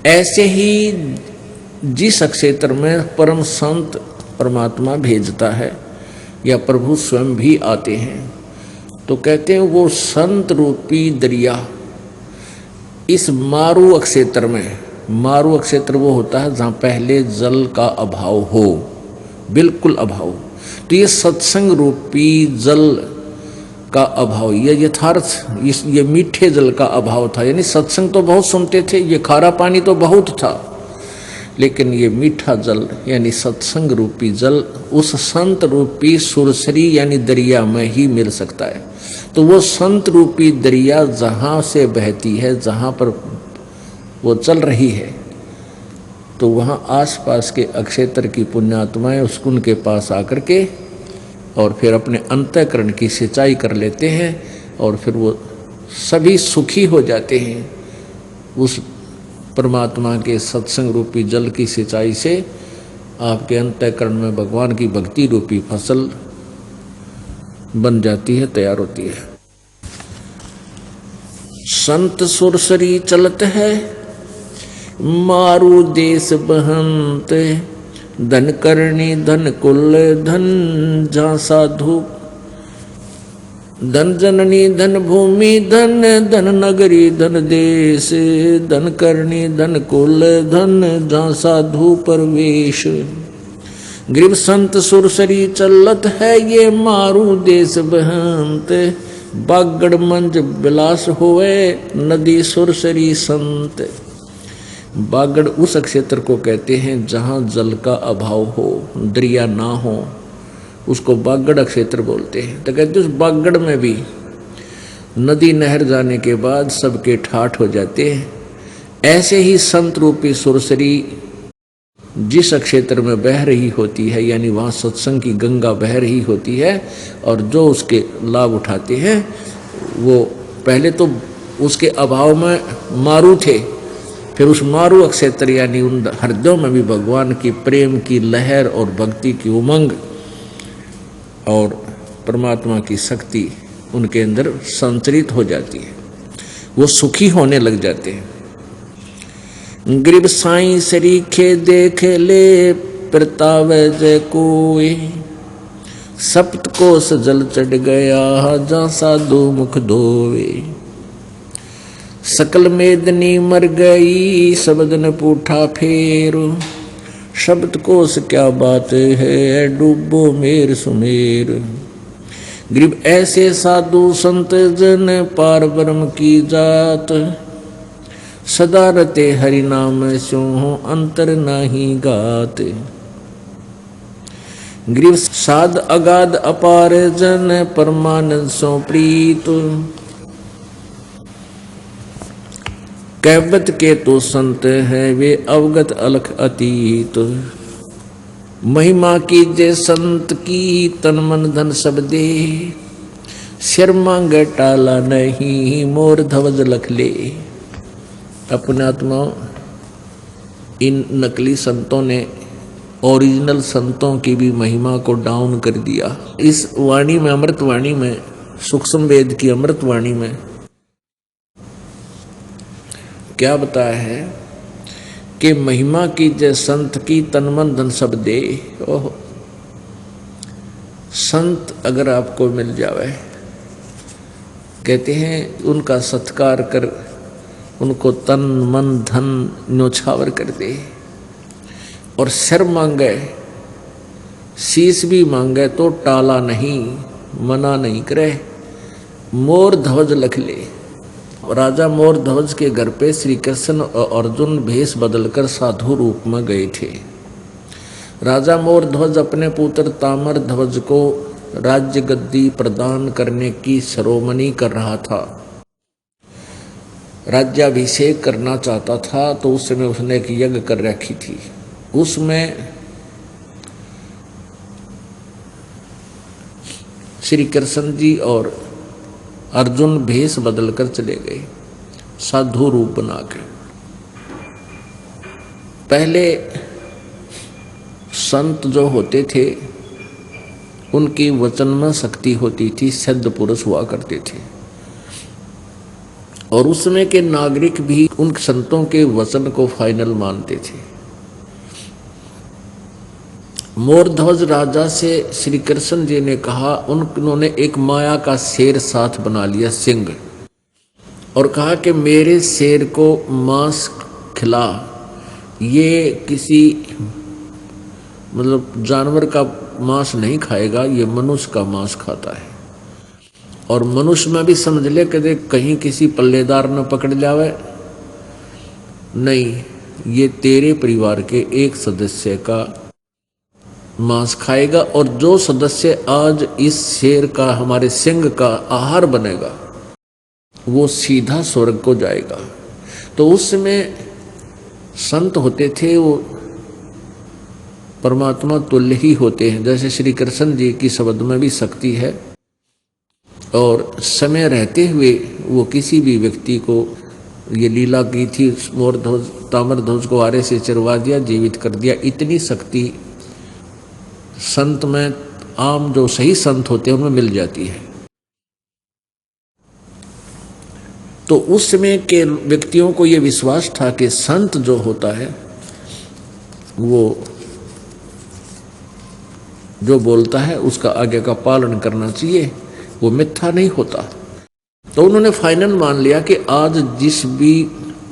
ऐसे ही जिस क्षेत्र में परम संत परमात्मा भेजता है या प्रभु स्वयं भी आते हैं, तो कहते हैं वो संत रूपी दरिया इस मारू क्षेत्र में, मारू क्षेत्र वो होता है जहाँ पहले जल का अभाव हो, बिल्कुल अभाव। तो ये सत्संग रूपी जल का अभाव, ये यथार्थ, ये मीठे जल का अभाव था। यानी सत्संग तो बहुत सुनते थे, ये खारा पानी तो बहुत था, लेकिन ये मीठा जल यानी सत्संग रूपी जल उस संत रूपी सुरसरी यानी दरिया में ही मिल सकता है। तो वो संत रूपी दरिया जहाँ से बहती है, जहाँ पर वो चल रही है, तो वहाँ आसपास के अक्षेत्र की पुण्यात्माएं उस कुंड के पास आकर के और फिर अपने अंतःकरण की सिंचाई कर लेते हैं और फिर वो सभी सुखी हो जाते हैं। उस परमात्मा के सत्संग रूपी जल की सिंचाई से आपके अंतःकरण में भगवान की भक्ति रूपी फसल बन जाती है, तैयार होती है। संत सुरसरी चलत है मारू देश बहंत, धन करणी धन कुल धन जहाँ साधु, धन जननी धन भूमि धन, धन नगरी धन देश, धन करणी धन कुल धन जहाँ साधु परवेश। ग्रीव संत सुरसरी चलत है ये मारू देश बहंत, बागड़ मंज बिलास होए नदी सुरसरी संत। बागड़ उस क्षेत्र को कहते हैं जहाँ जल का अभाव हो, दरिया ना हो, उसको बागड़ क्षेत्र बोलते हैं। तो कहते उस बागड़ में भी नदी नहर जाने के बाद सबके ठाठ हो जाते हैं। ऐसे ही संत रूपी सुरसरी जिस क्षेत्र में बह रही होती है, यानी वहाँ सत्संग की गंगा बह रही होती है, और जो उसके लाभ उठाते हैं वो पहले तो उसके अभाव में मारू थे, फिर उस मारू क्षेत्र यानी उन हृदयों में भी भगवान की प्रेम की लहर और भक्ति की उमंग और परमात्मा की शक्ति उनके अंदर संचरित हो जाती है, वो सुखी होने लग जाते हैं। ग्रीब साईं सरीखे देख ले प्रतावे जय कोई, सप्तकोश जल चढ़ गया जहाँ साधु मुख धोवे। सकल मेदनी मर गई शब्द न पूठा फेर, शब्द कोश क्या बात है डूबो मेर सुमेर। ग्रीब ऐसे साधु संत जन पार ब्रह्म की जात, सदा रते हरि नाम स्यों अंतर नाही गात। ग्रीव साध अगाध अपार जन परमानंद सो प्रीत, कहवत के तो संत है वे अवगत अलख अतीत। महिमा की जय संत की तन मन धन सब दे, सिर मांग टाला नहीं मोर ध्वज लख ले। अपने आत्मा इन नकली संतों ने ओरिजिनल संतों की भी महिमा को डाउन कर दिया। इस वाणी में, अमृत वाणी में, सूक्ष्म वेद की अमृत वाणी में क्या बताया है कि महिमा की जय संत की तन मन धन सब दे। ओह, संत अगर आपको मिल जावे, कहते हैं उनका सत्कार कर, उनको तन मन धन न्योछावर कर दे, और सिर मांगे, शीश भी मांगे तो टाला नहीं, मना नहीं करे। मोर ध्वज लख ले, राजा मोर ध्वज के घर पे श्री कृष्ण और अर्जुन भेष बदलकर साधु रूप में गए थे। राजा मोर ध्वज अपने पुत्र ताम्र ध्वज को राज्य गद्दी प्रदान करने की शिरोमणि कर रहा था, राज्याभिषेक करना चाहता था। तो उस समय उसने एक यज्ञ कर रखी थी। उसमें श्री कृष्ण जी और अर्जुन भेष बदलकर चले गए साधु रूप बना के। पहले संत जो होते थे उनकी वचन में शक्ति होती थी, सिद्ध पुरुष हुआ करते थे, और उसमें के नागरिक भी उन संतों के वचन को फाइनल मानते थे। मोरध्वज राजा से श्री कृष्ण जी ने कहा, उन्होंने एक माया का शेर साथ बना लिया, सिंह, और कहा कि मेरे शेर को मांस खिला। ये किसी मतलब जानवर का मांस नहीं खाएगा, ये मनुष्य का मांस खाता है। और मनुष्य में भी समझ ले कि कहीं किसी पल्लेदार न पकड़ जावे, नहीं, ये तेरे परिवार के एक सदस्य का मांस खाएगा। और जो सदस्य आज इस शेर का, हमारे सिंह का आहार बनेगा, वो सीधा स्वर्ग को जाएगा। तो उस समय संत होते थे वो परमात्मा तुल्य ही होते हैं। जैसे श्री कृष्ण जी की शब्द में भी शक्ति है, और समय रहते हुए वो किसी भी व्यक्ति को ये लीला की थी, मोर ध्वज ताम्र ध्वज को आरे से चरवा दिया, जीवित कर दिया। इतनी शक्ति संत में, आम जो सही संत होते हैं उनमें मिल जाती है। तो उस समय के व्यक्तियों को ये विश्वास था कि संत जो होता है वो जो बोलता है उसका आगे का पालन करना चाहिए, वो मिथ्या नहीं होता। तो उन्होंने फाइनल मान लिया कि आज जिस भी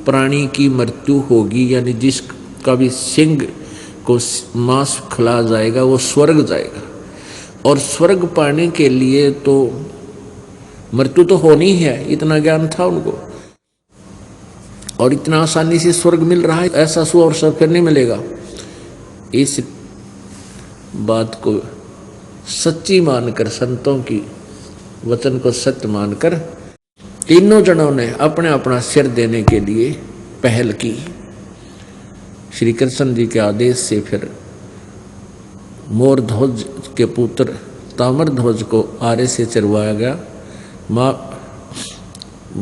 प्राणी की मृत्यु होगी, यानी जिसका भी सिंह को मांस खिला जाएगा, वो स्वर्ग जाएगा। और स्वर्ग पाने के लिए तो मृत्यु तो होनी ही है, इतना ज्ञान था उनको, और इतना आसानी से स्वर्ग मिल रहा है, ऐसा सु और सब फिर नहीं मिलेगा। इस बात को सच्ची मानकर, संतों की वचन को सत्य मानकर, तीनों जनों ने अपने अपना सिर देने के लिए पहल की। श्री कृष्ण जी के आदेश से फिर मोर ध्वज के पुत्र ताम्र ध्वज को आरे से चरवाया गया।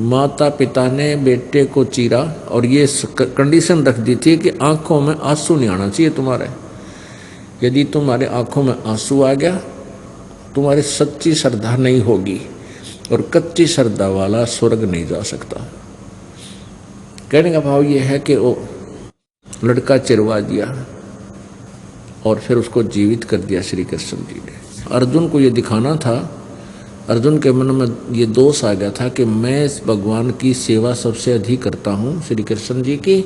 माता पिता ने बेटे को चीरा और ये कंडीशन रख दी थी कि आंखों में आंसू नहीं आना चाहिए तुम्हारे। यदि तुम्हारे आंखों में आंसू आ गया, तुम्हारी सच्ची श्रद्धा नहीं होगी, और कच्ची श्रद्धा वाला स्वर्ग नहीं जा सकता। कहने का भाव ये है कि वो लड़का चिरवा दिया और फिर उसको जीवित कर दिया श्री कृष्ण जी ने। अर्जुन को ये दिखाना था, अर्जुन के मन में ये दोष आ गया था कि मैं इस भगवान की सेवा सबसे अधिक करता हूँ, श्री कृष्ण जी की,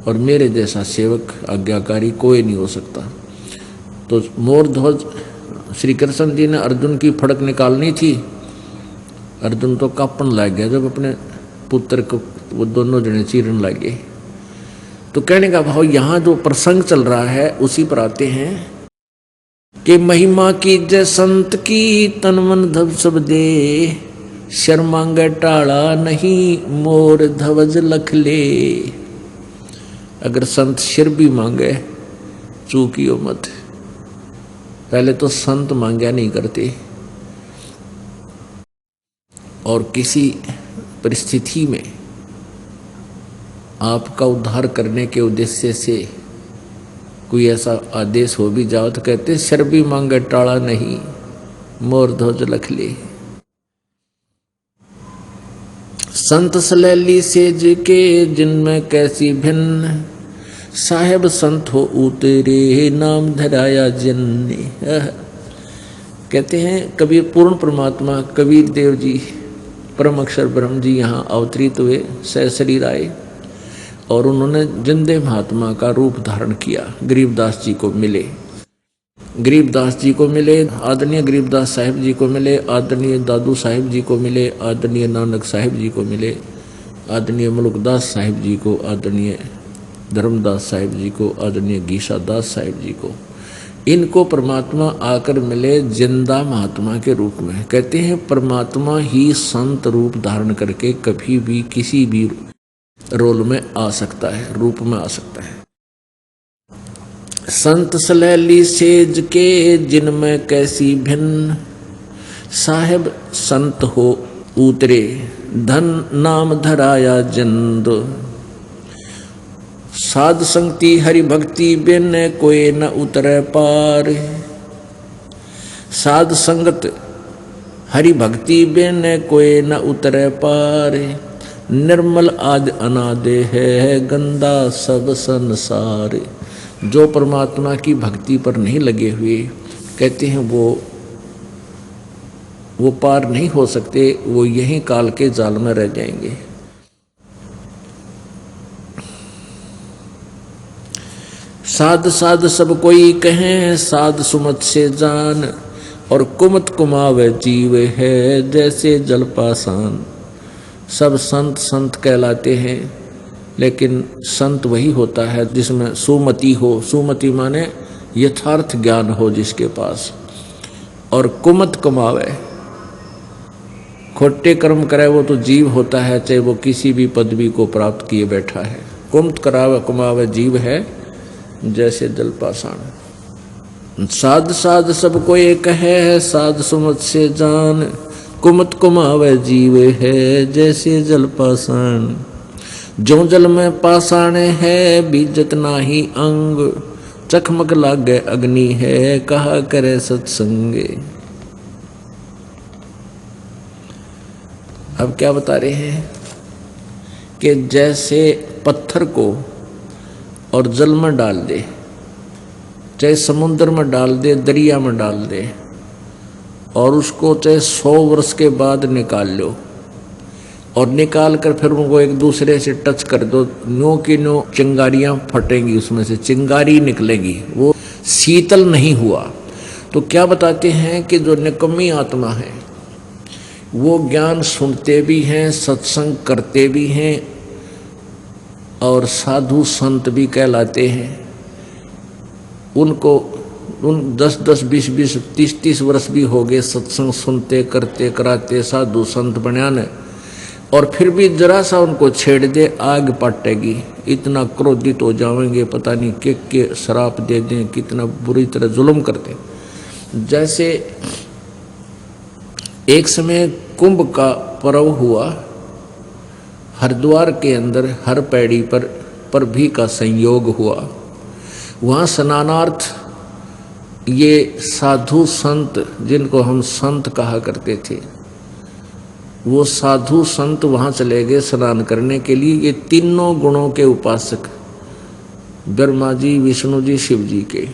और मेरे जैसा सेवक आज्ञाकारी कोई नहीं हो सकता। तो मोर ध्वज श्री कृष्ण जी ने अर्जुन की फड़क निकालनी थी। अर्जुन तो कांपन लग गया जब अपने पुत्र को वो दोनों जने चीरने लगे। तो कहने का भाव यहाँ जो प्रसंग चल रहा है उसी पर आते हैं कि महिमा की जय संत की, तन मन धब सब दे, शर मांगे टाला नहीं, मोर ध्वज लख ले। अगर संत सिर भी मांगे चूकियो मत। पहले तो संत मांगा नहीं करते, और किसी परिस्थिति में आपका उद्धार करने के उद्देश्य से कोई ऐसा आदेश हो भी जाओ तो कहते सिर भी मांगे टाला नहीं, मोर ध्वज लख ले। संत सलैली सेज के जिनमें कैसी भिन्न, साहेब संत हो उतरे नाम धराया जिनने। कहते हैं कबीर पूर्ण परमात्मा कबीर देव जी, परम अक्षर ब्रह्म जी यहाँ अवतरित हुए, सहशरीर आए, और उन्होंने जिंदे महात्मा का रूप धारण किया। गरीबदास जी को मिले, गरीबदास जी को मिले, आदरणीय गरीबदास साहिब जी को मिले, आदरणीय दादू साहिब जी को मिले, आदरणीय नानक साहिब जी को मिले, आदरणीय मुल्कदास साहिब जी को, आदरणीय धर्मदास साहिब जी को, आदरणीय गीसा दास साहिब जी को, इनको परमात्मा आकर मिले जिंदा महात्मा के रूप में। कहते हैं परमात्मा ही संत रूप धारण करके कभी भी किसी भी रोल में आ सकता है, रूप में आ सकता है। संत सलैली सेज के जिनमें कैसी भिन्न, साहेब संत हो उतरे धन नाम धराया जिंद, साध संगति हरि भक्ति बिन कोई न उतरे पार, साध संगत हरि भक्ति बिन कोई न उतरे पार, निर्मल आदि अनादि है गंदा सब संसार। जो परमात्मा की भक्ति पर नहीं लगे हुए, कहते हैं वो पार नहीं हो सकते, वो यहीं काल के जाल में रह जाएंगे। साध साध सब कोई कहें साध सुमत से जान, और कुमत कुमावे जीव है जैसे जल पासान। सब संत संत कहलाते हैं, लेकिन संत वही होता है जिसमें सुमति हो। सुमति माने यथार्थ ज्ञान हो जिसके पास, और कुमत कमावे, खोटे कर्म करे वो तो जीव होता है, चाहे वो किसी भी पदवी को प्राप्त किए बैठा है। कुमत करावे कुमावे जीव है जैसे जल पाषाण। साध साध सब को एक है साध सुमत से जान, कुमत कुमावे जीव है जैसे जल पाषाण। जो जल में पाषाण है बीजत नाही अंग, चकमक लागे अग्नि है कहा करे सत्संगे। अब क्या बता रहे हैं कि जैसे पत्थर को और जल में डाल दे, चाहे समुद्र में डाल दे, दरिया में डाल दे, और उसको चाहे 100 वर्ष के बाद निकाल लो, और निकाल कर फिर उनको एक दूसरे से टच कर दो, नो की नो चिंगारियां फटेंगी, उसमें से चिंगारी निकलेगी, वो शीतल नहीं हुआ। तो क्या बताते हैं कि जो निकम्मी आत्मा है वो ज्ञान सुनते भी हैं, सत्संग करते भी हैं, और साधु संत भी कहलाते हैं। उनको 10-10, 20-20, 30-30 वर्ष भी हो गए सत्संग सुनते करते कराते साधु संत बनियाने, और फिर भी जरा सा उनको छेड़ दे आग पटेगी, इतना क्रोधित हो जाएंगे, पता नहीं के शराप दे दें, कितना बुरी तरह जुल्म करते। जैसे एक समय कुंभ का पर्व हुआ, हरिद्वार के अंदर हर पैड़ी पर भी का संयोग हुआ। वहाँ स्नानार्थ ये साधु संत, जिनको हम संत कहा करते थे, वो साधु संत वहाँ चले गए स्नान करने के लिए। ये तीनों गुणों के उपासक, ब्रह्मा जी, विष्णु जी, शिव जी के।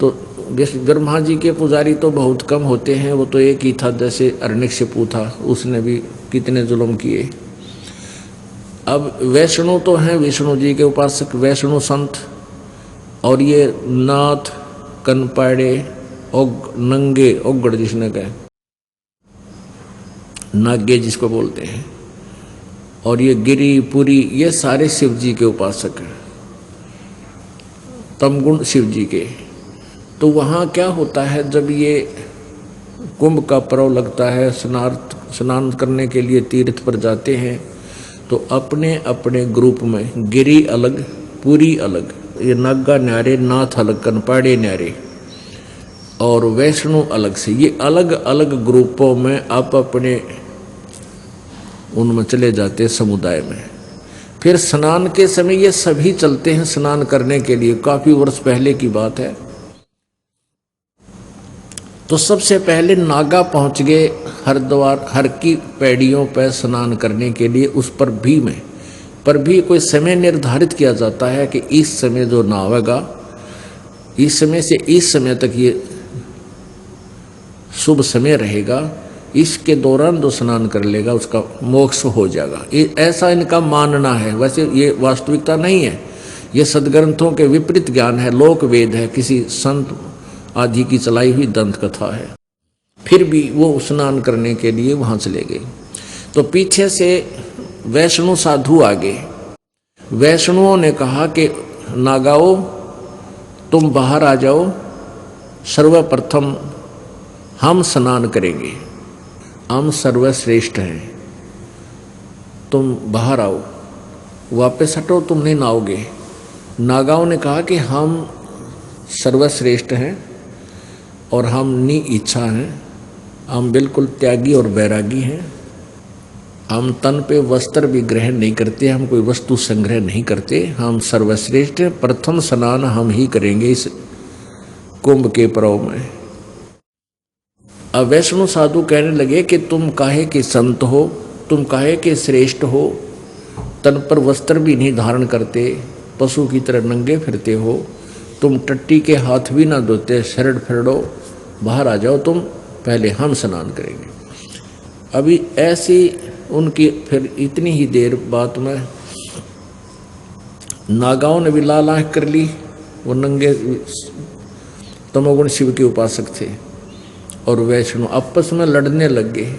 तो ब्रह्मा जी के पुजारी तो बहुत कम होते हैं, वो तो एक ही था, जैसे हिरण्यकशिपु था, उसने भी कितने जुल्म किए। अब वैष्णु तो हैं विष्णु जी के उपासक, वैष्णु संत, और ये नाथ, कनपाड़े, नंगे, ओगड़ जिसने कहे, नागे जिसको बोलते हैं, और ये गिरी पुरी, ये सारे शिव जी के उपासक हैं, तमगुण शिव जी के। तो वहाँ क्या होता है, जब ये कुंभ का पर्व लगता है, स्नान करने के लिए तीर्थ पर जाते हैं, तो अपने अपने ग्रुप में गिरी अलग, पुरी अलग, ये नागा न्यारे, नाथ अलग, कनपाड़े न्यारे, और वैष्णु अलग से, ये अलग अलग ग्रुपों में आप अपने उनमें चले जाते हैं समुदाय में। फिर स्नान के समय ये सभी चलते हैं स्नान करने के लिए, काफी वर्ष पहले की बात है। तो सबसे पहले नागा पहुंच गए हरिद्वार, हर की पैड़ियों पर स्नान करने के लिए। उस पर भी कोई समय निर्धारित किया जाता है कि इस समय जो नहावेगा, इस समय से इस समय तक ये शुभ समय रहेगा, इसके दौरान जो स्नान कर लेगा उसका मोक्ष हो जाएगा। ऐसा इनका मानना है। वैसे ये वास्तविकता नहीं है, ये सदग्रंथों के विपरीत ज्ञान है, लोक वेद है, किसी संत आदि की चलाई हुई दंत कथा है। फिर भी वो स्नान करने के लिए वहाँ चले गए। तो पीछे से वैष्णु साधु आगे। वैष्णुओं ने कहा कि नागाओ तुम बाहर आ जाओ, सर्वप्रथम हम स्नान करेंगे, हम सर्वश्रेष्ठ हैं, तुम बाहर आओ, वापस हटो, तुम नहीं नहाओगे। नागाओं ने कहा कि हम सर्वश्रेष्ठ हैं और हम नि इच्छा हैं, हम बिल्कुल त्यागी और बैरागी हैं, हम तन पे वस्त्र भी ग्रहण नहीं करते, हम कोई वस्तु संग्रह नहीं करते, हम सर्वश्रेष्ठ हैं, प्रथम स्नान हम ही करेंगे इस कुंभ के पर्व में। अब वैष्णु साधु कहने लगे कि तुम काहे के संत हो, तुम काहे के श्रेष्ठ हो, तन पर वस्त्र भी नहीं धारण करते, पशु की तरह नंगे फिरते हो, तुम टट्टी के हाथ भी ना धोते, शरण फिरड़ो, बाहर आ जाओ तुम, पहले हम स्नान करेंगे। अभी ऐसी उनकी फिर इतनी ही देर बात में नागाओं ने भी लाल आंख कर ली। वो नंगे तमोगुण शिव के उपासक थे और वैष्णव आपस में लड़ने लग गए।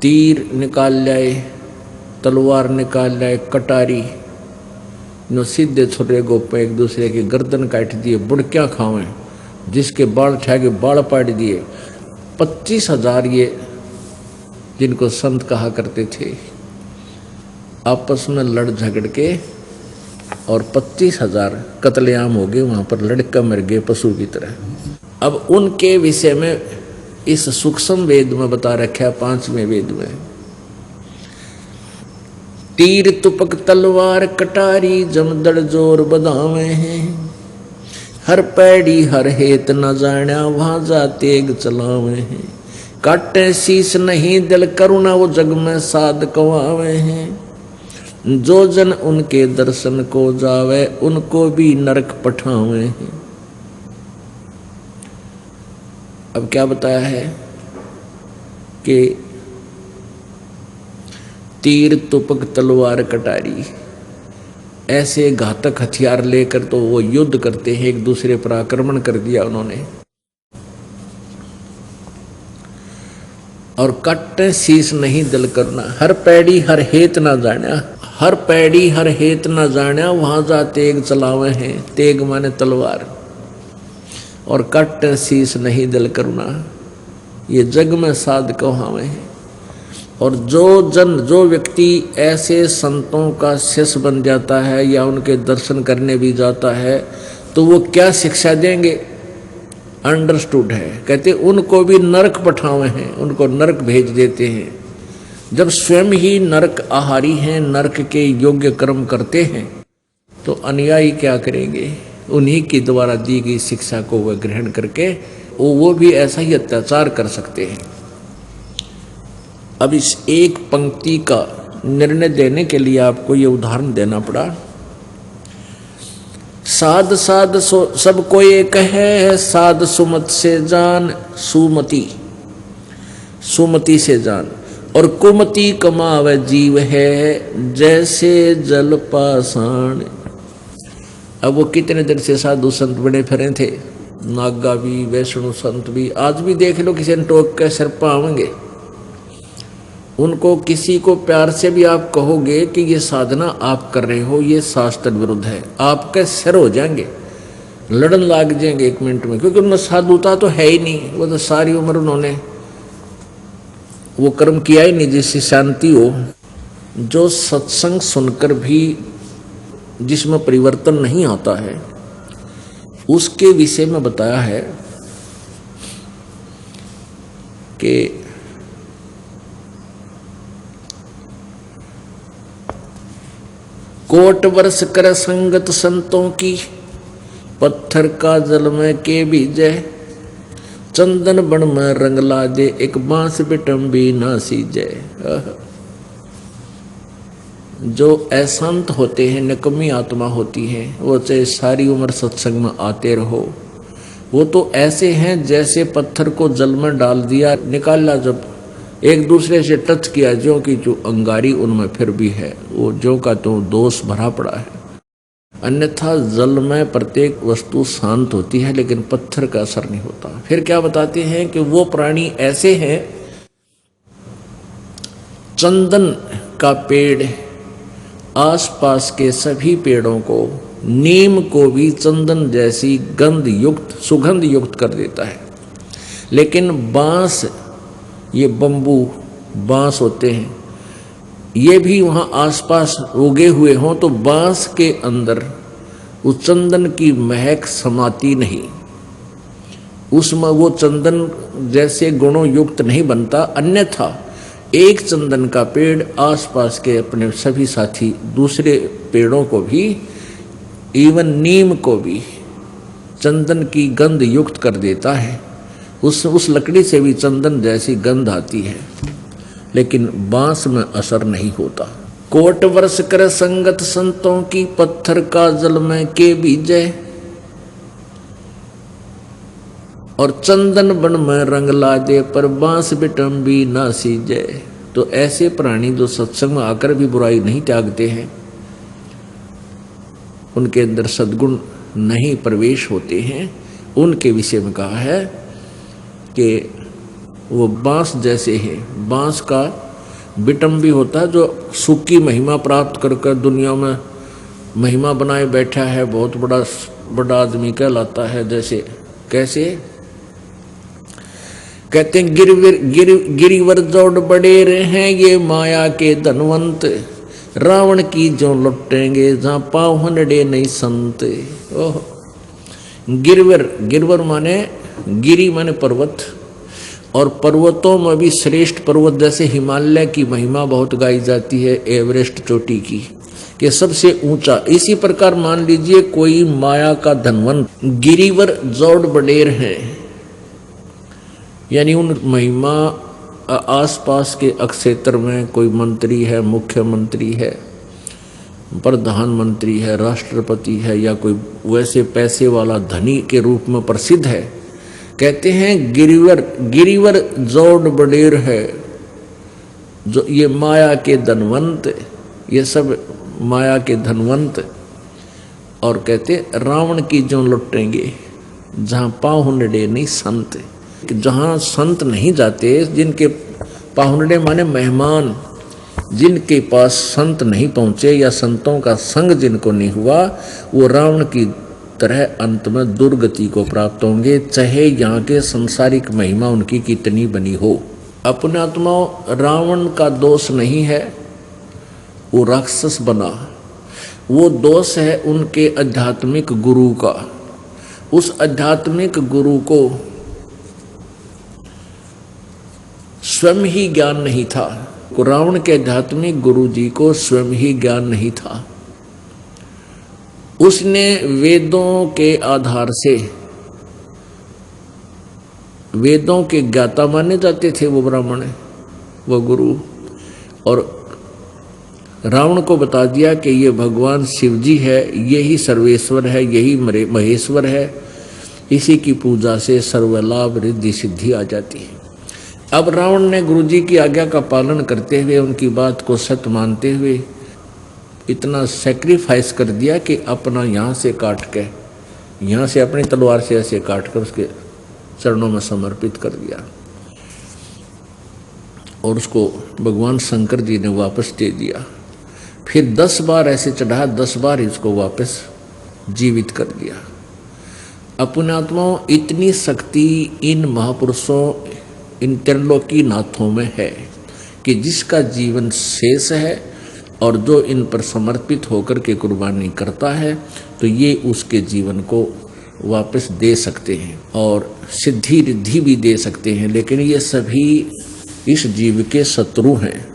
तीर निकाल लाए, तलवार निकाल लाए, कटारी नो सीधे छोटे गोपे एक दूसरे की गर्दन काट दिए, बुड़कियाँ खावें, जिसके बाल उठा के बाल पाट दिए। 25,000 ये जिनको संत कहा करते थे आपस में लड़ झगड़ के और 25,000 कत्लेआम हो गए, वहां पर लड़का मर गए पशु की तरह। अब उनके विषय में इस सूक्ष्म वेद में बता रखा है, 5वें वेद में, तीर तुपक तलवार कटारी जमदड़ जोर बधावे हैं, हर पैड़ी हर हेत न जाण्या वहां जा तेग चलावे हैं, काटे शीस नहीं दिल करुणा वो जग में साध कवावे हैं, जो जन उनके दर्शन को जावे उनको भी नरक पठावे हैं। अब क्या बताया है कि तीर तुपक तलवार कटारी ऐसे घातक हथियार लेकर तो वो युद्ध करते हैं, एक दूसरे पर आक्रमण कर दिया उन्होंने। और कट शीश नहीं दिल करना, हर पैड़ी हर हेत ना जाना, हर पैड़ी हर हेत ना जाना वहां जा तेग चलावे हैं, तेग माने तलवार, और कट शीश नहीं दिल करना, ये जग में साध कहावे हैं। और जो व्यक्ति ऐसे संतों का शिष्य बन जाता है या उनके दर्शन करने भी जाता है तो वो क्या शिक्षा देंगे, अंडरस्टूड है। कहते उनको भी नरक पठावे हैं, उनको नरक भेज देते हैं। जब स्वयं ही नरक आहारी हैं, नरक के योग्य कर्म करते हैं, तो अनुयायी क्या करेंगे, उन्हीं की द्वारा दी गई शिक्षा को वह ग्रहण करके वो भी ऐसा ही अत्याचार कर सकते हैं। अब इस एक पंक्ति का निर्णय देने के लिए आपको ये उदाहरण देना पड़ा। साध साध सब को एक है, साध सुमत से जान, सुमति सुमति से जान, और कुमति कमावे जीव है जैसे जल पाषाण। अब वो कितने दिन से साधु संत बने फिरे थे, नागा भी वैष्णु संत भी, आज भी देख लो किसी ने टोक के सिर पावेंगे। उनको किसी को प्यार से भी आप कहोगे कि ये साधना आप कर रहे हो, ये शास्त्र विरुद्ध है, आपके सिर हो जाएंगे, लड़न लाग जाएंगे 1 मिनट में, क्योंकि उनमें साधुता तो है ही नहीं। वो तो सारी उम्र उन्होंने वो कर्म किया ही नहीं जिससे शांति हो। जो सत्संग सुनकर भी जिसमें परिवर्तन नहीं आता है, उसके विषय में बताया है कि कोट वर्ष कर संगत संतों की, पत्थर का जल में के बीजे, चंदन बन में रंग ला दे, एक बांस बिटम भी ना सीजे। जो अशांत होते हैं, निकम्मी आत्मा होती है, वो चाहे सारी उम्र सत्संग में आते रहो, वो तो ऐसे हैं जैसे पत्थर को जल में डाल दिया, निकाला, जब एक दूसरे से टच किया, जो कि जो अंगारी उनमें फिर भी है, वो जो का तो दोष भरा पड़ा है। अन्यथा जल में प्रत्येक वस्तु शांत होती है, लेकिन पत्थर का असर नहीं होता। फिर क्या बताते हैं कि वो प्राणी ऐसे हैं चंदन का पेड़ आसपास के सभी पेड़ों को, नीम को भी चंदन जैसी गंध युक्त, सुगंध युक्त कर देता है। लेकिन बांस, ये बम्बू बांस होते हैं, ये भी वहाँ आसपास उगे हुए हों तो बांस के अंदर उस चंदन की महक समाती नहीं, उसमें वो चंदन जैसे गुणों युक्त नहीं बनता। अन्यथा एक चंदन का पेड़ आसपास के अपने सभी साथी दूसरे पेड़ों को भी, इवन नीम को भी चंदन की गंध युक्त कर देता है। उस लकड़ी से भी चंदन जैसी गंध आती है, लेकिन बांस में असर नहीं होता। कोट वर्ष कर संगत संतों की, पत्थर का जल में के बीजे, और चंदन बन में रंग ला दे, पर बांस बिटम भी ना सीजे। तो ऐसे प्राणी जो सत्संग में आकर भी बुराई नहीं त्यागते हैं, उनके अंदर सद्गुण नहीं प्रवेश होते हैं, उनके विषय में कहा है कि वो बांस जैसे है। बांस का बिटम भी होता है जो सुख की महिमा प्राप्त कर कर दुनिया में महिमा बनाए बैठा है, बहुत बड़ा आदमी कहलाता है। जैसे कैसे कहते हैं, गिरिवर जोड़ बड़े हैं ये माया के धनवंत, रावण की जो लुटेंगे जहाँ पाँव हनडे नहीं संत। ओह, गिरवर माने गिरी माने पर्वत, और पर्वतों में भी श्रेष्ठ पर्वत जैसे हिमालय की महिमा बहुत गाई जाती है, एवरेस्ट चोटी की, कि सबसे ऊंचा। इसी प्रकार मान लीजिए कोई माया का धनवंत गिरिवर जोड़ बडेर है, यानी उन महिमा आसपास के क्षेत्र में कोई मंत्री है, मुख्यमंत्री है, प्रधानमंत्री है, राष्ट्रपति है, या कोई वैसे पैसे वाला धनी के रूप में प्रसिद्ध है। कहते हैं गिरिवर जोड़ बडेर है, जो ये माया के धनवंत, ये सब माया के धनवंत। और कहते रावण की जो लुटेंगे जहाँ पाहुंडे नहीं संत, जहाँ संत नहीं जाते, जिनके पाहुंडे माने मेहमान, जिनके पास संत नहीं पहुँचे या संतों का संग जिनको नहीं हुआ, वो रावण की तरह अंत में दुर्गति को प्राप्त होंगे, चाहे यहाँ के संसारिक महिमा उनकी कितनी बनी हो। अपने आत्माओं, रावण का दोष नहीं है वो राक्षस बना, वो दोष है उनके आध्यात्मिक गुरु का। उस आध्यात्मिक गुरु को स्वयं ही ज्ञान नहीं था, रावण के आध्यात्मिक गुरु जी को स्वयं ही ज्ञान नहीं था। उसने वेदों के आधार से, वेदों के ज्ञाता माने जाते थे वो ब्राह्मण, वो गुरु, और रावण को बता दिया कि ये भगवान शिव जी है, यही सर्वेश्वर है, यही महेश्वर है, इसी की पूजा से सर्वलाभ रिद्धि सिद्धि आ जाती है। अब रावण ने गुरु जी की आज्ञा का पालन करते हुए, उनकी बात को सत्य मानते हुए इतना सैक्रिफाइस कर दिया कि अपना यहाँ से काट के, यहाँ से अपनी तलवार से ऐसे काट कर उसके चरणों में समर्पित कर दिया, और उसको भगवान शंकर जी ने वापस दे दिया। फिर 10 बार ऐसे चढ़ा, 10 बार इसको वापस जीवित कर दिया। अपने आत्माओं, इतनी शक्ति इन महापुरुषों, इन त्रिलोकी नाथों में है कि जिसका जीवन शेष है और जो इन पर समर्पित होकर के कुर्बानी करता है, तो ये उसके जीवन को वापस दे सकते हैं और सिद्धि रिद्धि भी दे सकते हैं। लेकिन ये सभी इस जीव के शत्रु हैं।